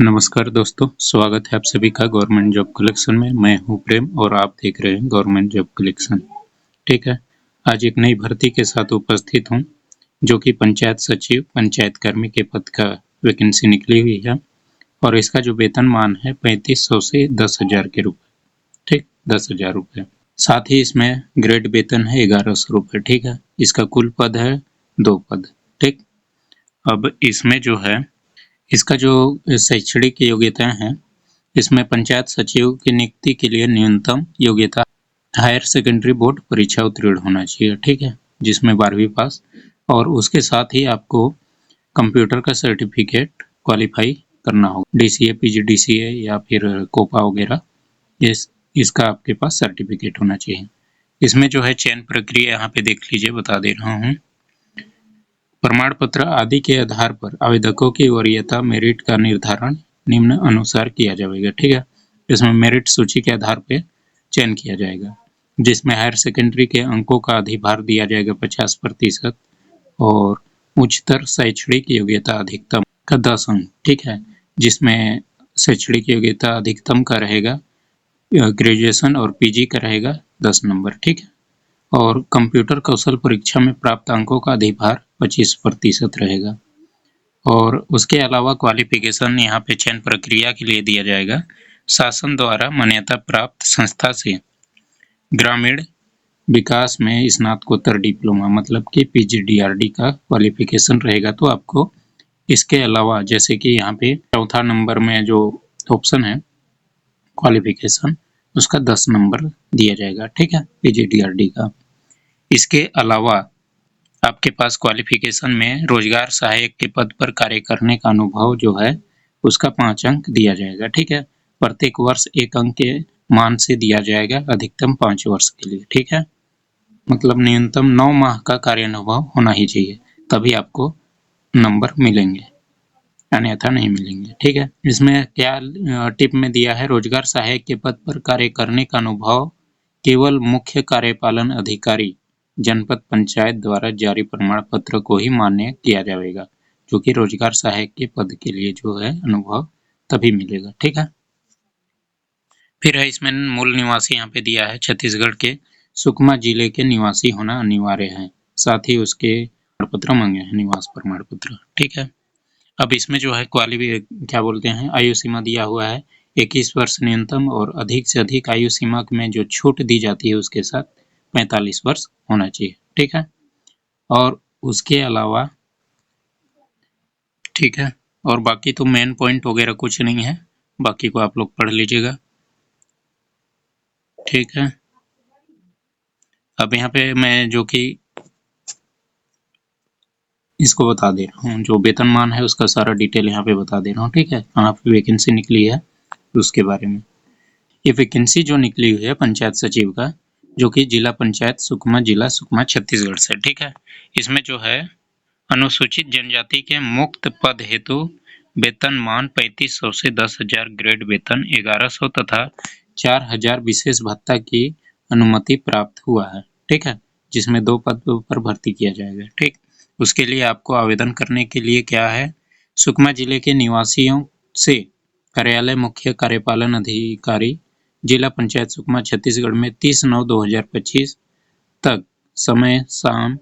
नमस्कार दोस्तों, स्वागत है आप सभी का गवर्नमेंट जॉब कलेक्शन में। मैं हूं प्रेम और आप देख रहे हैं गवर्नमेंट जॉब कलेक्शन। ठीक है, आज एक नई भर्ती के साथ उपस्थित हूं, जो कि पंचायत सचिव, पंचायत कर्मी के पद का वैकेंसी निकली हुई है और इसका जो वेतनमान है 3500 से 10,000 के रुपए। ठीक, 10,000 रुपए। साथ ही इसमें ग्रेड वेतन है 1100 रुपए। ठीक है, इसका कुल पद है 2 पद। ठीक, अब इसमें जो है इसका जो शैक्षणिक योग्यताएं हैं, इसमें पंचायत सचिव की नियुक्ति के लिए न्यूनतम योग्यता हायर सेकेंडरी बोर्ड परीक्षा उत्तीर्ण होना चाहिए। ठीक है, जिसमें 12वीं पास, और उसके साथ ही आपको कंप्यूटर का सर्टिफिकेट क्वालिफाई करना होगा, DCA, PGDCA या फिर कोपा वगैरह। इसका आपके पास सर्टिफिकेट होना चाहिए। इसमें जो है चयन प्रक्रिया यहाँ पे देख लीजिए, बता दे रहा हूँ। प्रमाण पत्र आदि के आधार पर आवेदकों की वरीयता मेरिट का निर्धारण निम्न अनुसार किया जाएगा। ठीक है, इसमें मेरिट सूची के आधार पर चयन किया जाएगा, जिसमें हायर सेकेंडरी के अंकों का अधिभार दिया जाएगा 50% और उच्चतर शैक्षणिक योग्यता अधिकतम का 10 अंक। ठीक है, जिसमें शैक्षणिक योग्यता अधिकतम का रहेगा ग्रेजुएशन और PG का रहेगा 10 नंबर। ठीक है, और कंप्यूटर कौशल परीक्षा में प्राप्त अंकों का अधिभार 25% रहेगा। और उसके अलावा क्वालिफिकेशन यहाँ पे चयन प्रक्रिया के लिए दिया जाएगा शासन द्वारा मान्यता प्राप्त संस्था से ग्रामीण विकास में स्नातकोत्तर डिप्लोमा, मतलब कि PGDRD का क्वालिफिकेशन रहेगा। तो आपको इसके अलावा, जैसे कि यहाँ पे चौथा नंबर में जो ऑप्शन है क्वालिफिकेशन, उसका 10 नंबर दिया जाएगा। ठीक है, PGDRD का। इसके अलावा आपके पास क्वालिफिकेशन में रोजगार सहायक के पद पर कार्य करने का अनुभव जो है उसका 5 अंक दिया जाएगा। ठीक है, प्रत्येक वर्ष 1 अंक के मान से दिया जाएगा, अधिकतम 5 वर्ष के लिए। ठीक है, मतलब न्यूनतम 9 माह का कार्य अनुभव होना ही चाहिए, तभी आपको नंबर मिलेंगे, अन्यथा नहीं मिलेंगे। ठीक है, इसमें क्या टिप में दिया है, रोजगार सहायक के पद पर कार्य करने का अनुभव केवल मुख्य कार्यपालन अधिकारी जनपद पंचायत द्वारा जारी प्रमाण पत्र को ही मान्य किया जाएगा, जो कि रोजगार सहायक के पद के लिए जो है अनुभव तभी मिलेगा। ठीक है, फिर है इसमें मूल निवासी यहाँ पे दिया है छत्तीसगढ़ के सुकमा जिले के निवासी होना अनिवार्य है, साथ ही उसके प्रमाण पत्र मांगे हैं, निवास प्रमाण पत्र। ठीक है, अब इसमें जो है क्या बोलते हैं, आयु सीमा दिया हुआ है 21 वर्ष न्यूनतम, और अधिक से अधिक आयु सीमा में जो छूट दी जाती है उसके साथ 45 वर्ष होना चाहिए। ठीक है, और उसके अलावा ठीक है, और बाकी तो मेन पॉइंट वगैरह कुछ नहीं है, बाकी को आप लोग पढ़ लीजिएगा। ठीक है, अब यहाँ पे मैं जो कि इसको बता दे रहा हूँ, जो वेतनमान है उसका सारा डिटेल यहाँ पे बता दे रहा हूँ। ठीक है, कहाँ पे वैकेंसी निकली है उसके बारे में। ये वैकेंसी जो निकली हुई है पंचायत सचिव का, जो कि जिला पंचायत सुकमा, जिला सुकमा, छत्तीसगढ़ से। ठीक है, इसमें जो है अनुसूचित जनजाति के मुक्त पद हेतु वेतनमान 3500 से 10,000, ग्रेड वेतन 1100 तथा 4,000 विशेष भत्ता की अनुमति प्राप्त हुआ है। ठीक है, जिसमें 2 पद पर भर्ती किया जाएगा। ठीक, उसके लिए आपको आवेदन करने के लिए क्या है, सुकमा जिले के निवासियों से कार्यालय मुख्य कार्यपालन अधिकारी, जिला पंचायत सुकमा, छत्तीसगढ़ में 30/9/2025 तक समय शाम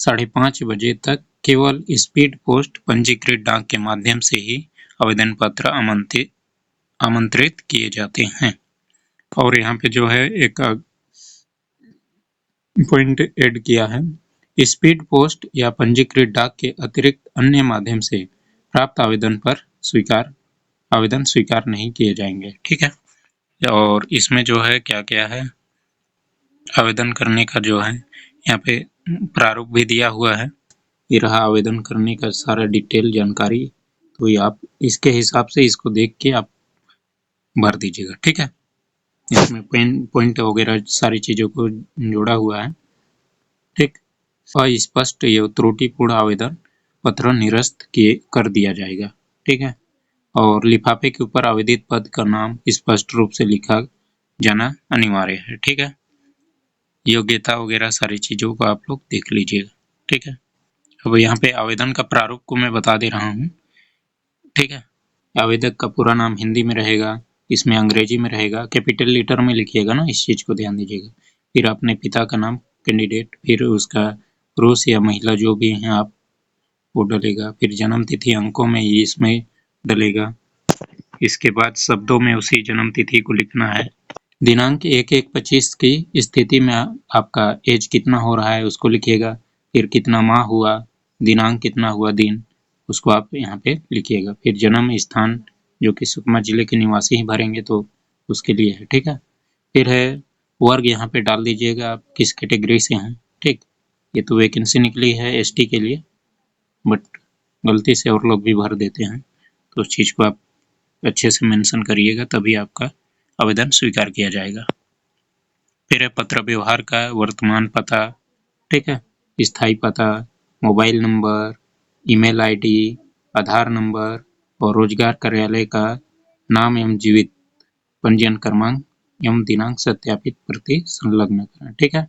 5:30 बजे तक केवल स्पीड पोस्ट पंजीकृत डाक के माध्यम से ही आवेदन पत्र आमंत्रित किए जाते हैं। और यहाँ पे जो है एक पॉइंट ऐड किया है, स्पीड पोस्ट या पंजीकृत डाक के अतिरिक्त अन्य माध्यम से प्राप्त आवेदन स्वीकार नहीं किए जाएंगे। ठीक है, और इसमें जो है क्या क्या है, आवेदन करने का जो है यहाँ पे प्रारूप भी दिया हुआ है। ये रहा आवेदन करने का सारा डिटेल जानकारी, तो ये आप इसके हिसाब से इसको देख के आप भर दीजिएगा। ठीक है, इसमें पॉइंट वगैरह सारी चीज़ों को जोड़ा हुआ है। ठीक, अस्पष्ट या त्रुटिपूर्ण आवेदन पत्र निरस्त कर दिया जाएगा। ठीक है, और लिफाफे के ऊपर आवेदित पद का नाम स्पष्ट रूप से लिखा जाना अनिवार्य है। ठीक है, योग्यता वगैरह सारी चीज़ों को आप लोग देख लीजिएगा। ठीक है, अब यहाँ पे आवेदन का प्रारूप को मैं बता दे रहा हूँ। ठीक है, आवेदक का पूरा नाम हिंदी में रहेगा, इसमें अंग्रेजी में रहेगा, कैपिटल लेटर में लिखिएगा ना, इस चीज़ को ध्यान दीजिएगा। फिर अपने पिता का नाम कैंडिडेट, फिर उसका पुरुष या महिला जो भी हैं आप वो डलेगा, फिर जन्म तिथि अंकों में इसमें डलेगा। इसके बाद शब्दों में उसी जन्म तिथि को लिखना है। दिनांक 1/1/25 की स्थिति में आपका एज कितना हो रहा है उसको लिखिएगा, फिर कितना माह हुआ, दिनांक कितना हुआ दिन, उसको आप यहाँ पे लिखिएगा। फिर जन्म स्थान जो कि सुकमा जिले के निवासी ही भरेंगे तो उसके लिए है, ठीक है। फिर है वर्ग, यहाँ पे डाल दीजिएगा आप किस कैटेगरी से हैं, ठीक। ये तो वैकेंसी निकली है एसटी के लिए, बट गलती से और लोग भी भर देते हैं, तो उस चीज़ को आप अच्छे से मेंशन करिएगा, तभी आपका आवेदन स्वीकार किया जाएगा। फिर है पत्र व्यवहार का वर्तमान पता, ठीक है, स्थायी पता, मोबाइल नंबर, ईमेल आईडी, आधार नंबर और रोजगार कार्यालय का नाम एवं जीवित पंजीयन क्रमांक एवं दिनांक सत्यापित प्रति संलग्न करें, ठीक है।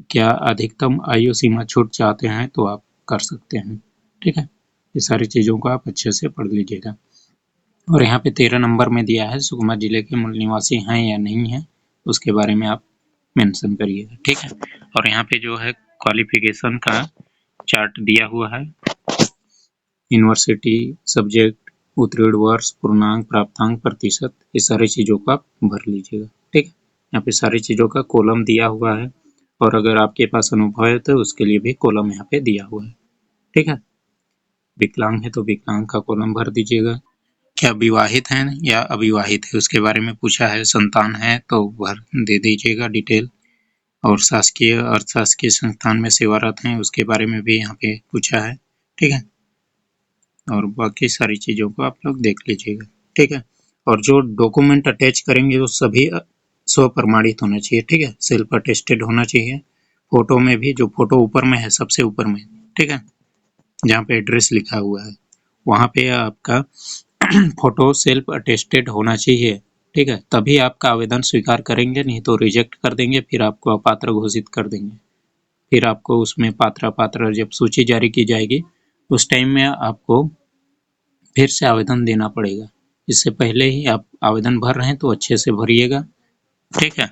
क्या अधिकतम आयु सीमा छूट चाहते हैं तो आप कर सकते हैं, ठीक है। ये सारी चीज़ों को आप अच्छे से पढ़ लीजिएगा। और यहाँ पे 13 नंबर में दिया है सुकमा जिले के मूल निवासी हैं या नहीं हैं, उसके बारे में आप मेंशन करिएगा, ठीक है। और यहाँ पे जो है क्वालिफिकेशन का चार्ट दिया हुआ है, यूनिवर्सिटी, सब्जेक्ट, उत्तीर्ण वर्ष, पूर्णांक, प्राप्तांक, प्रतिशत, ये सारी चीज़ों को आप भर लीजिएगा, ठीक है। यहाँ पे सारी चीज़ों का कॉलम दिया हुआ है, और अगर आपके पास अनुभव है तो उसके लिए भी कॉलम यहाँ पे दिया हुआ है, ठीक है। विकलांग है तो विकलांग का कॉलम भर दीजिएगा। क्या विवाहित हैं या अविवाहित है उसके बारे में पूछा है, संतान है तो भर दे दीजिएगा डिटेल। और शासकीय अर्धशासकीय संस्थान में सेवारत हैं उसके बारे में भी यहाँ पे पूछा है, ठीक है। और बाकी सारी चीज़ों को आप लोग देख लीजिएगा, ठीक है। और जो डॉक्यूमेंट अटैच करेंगे वो सभी स्व प्रमाणित होना चाहिए, ठीक है, सेल्फ अटेस्टेड होना चाहिए। फोटो में भी, जो फोटो ऊपर में है सबसे ऊपर में, ठीक है, जहाँ पे एड्रेस लिखा हुआ है वहाँ पे आपका फोटो सेल्फ अटेस्टेड होना चाहिए, ठीक है, तभी आपका आवेदन स्वीकार करेंगे, नहीं तो रिजेक्ट कर देंगे, फिर आपको अपात्र घोषित कर देंगे। फिर आपको उसमें पात्र जब सूची जारी की जाएगी उस टाइम में आपको फिर से आवेदन देना पड़ेगा। इससे पहले ही आप आवेदन भर रहे हैं तो अच्छे से भरिएगा, ठीक है।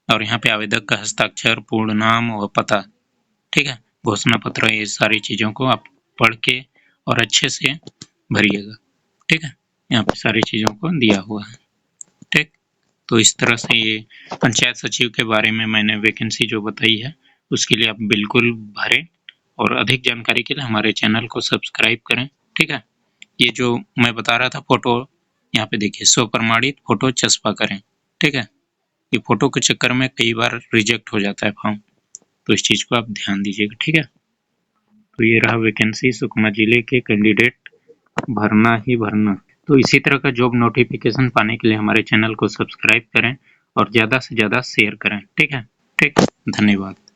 और यहाँ पे आवेदक का हस्ताक्षर, पूर्ण नाम व पता, ठीक है, घोषणा पत्र, ये सारी चीज़ों को आप पढ़ के और अच्छे से भरिएगा, ठीक है। यहाँ पे सारी चीज़ों को दिया हुआ है, ठीक। तो इस तरह से ये पंचायत सचिव के बारे में मैंने वैकेंसी जो बताई है उसके लिए आप बिल्कुल भरें, और अधिक जानकारी के लिए हमारे चैनल को सब्सक्राइब करें, ठीक है। ये जो मैं बता रहा था फोटो, यहाँ पे देखिए, स्व प्रमाणित फोटो चस्पा करें, ठीक है। ये फोटो के चक्कर में कई बार रिजेक्ट हो जाता है फॉर्म, तो इस चीज़ को आप ध्यान दीजिएगा, ठीक है। तो ये रहा वैकेंसी, सुकमा जिले के कैंडिडेट भरना ही भरना। तो इसी तरह का जॉब नोटिफिकेशन पाने के लिए हमारे चैनल को सब्सक्राइब करें और ज़्यादा से ज़्यादा शेयर करें, ठीक है। ठीक, धन्यवाद।